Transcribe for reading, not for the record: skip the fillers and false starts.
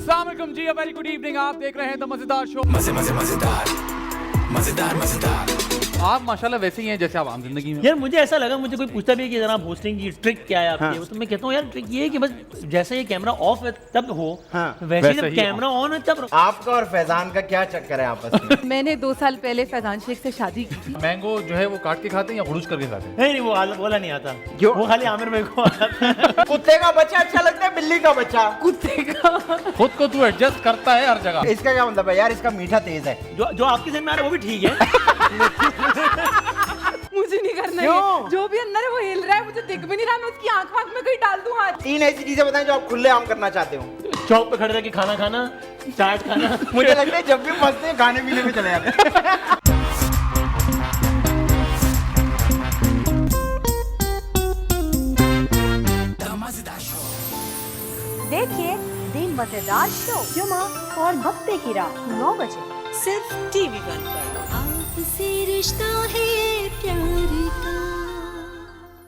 अस्सलाम वालेकुम जी, very good evening. आप देख रहे हैं द मजेदार शो। मजेदार। आप माशाल्लाह वैसे ही हैं जैसे आप आम जिंदगी में। यार मुझे ऐसा लगा, मुझे कोई पूछता भी है कि जरा आप होस्टिंग की ट्रिक क्या है आपकी, तो मैं कहता हूँ यार ट्रिक ये है कि बस जैसे ये कैमरा ऑफ है तब हो, वैसे ही जब कैमरा ऑन है तब। आपका और फैजान का क्या चक्कर है आपस में? मैंने 2 साल पहले फैजान शेख से शादी की थी। मैंगो जो है वो काट के खाते हैं या खुरुश करके खाते हैं? नहीं वो बोला नहीं आता, क्यों? वो खाली आमिर भाई को आता है। कुत्ते का बच्चा अच्छा लगता है, बिल्ली का बच्चा? कुत्ते का। खुद को तू एडजस्ट करता है हर जगह। इसका क्या मतलब है यार? इसका मीठा तेज है। जो आपकी समझ में आ रहा है वो भी ठीक है। मुझे नहीं करना क्यों? है। जो भी अंदर है वो हिल रहा है, मुझे दिख भी नहीं रहा, मैं उसकी आंख वाँख में कहीं डाल दूं हाथ। 3 ऐसी चीजें बताएं जो आप खुले आम करना चाहते हो। चौक पे खड़े रह के खाना खाना, चाट खाना। मुझे लगता है जब भी फंसते हैं खाने पीने में चले जाते हैं। देखिए दी मजेदार शो जुमा और हफ्ते की रात 9 बजे सिर्फ टीवी 1 पर। आपसे रिश्ता है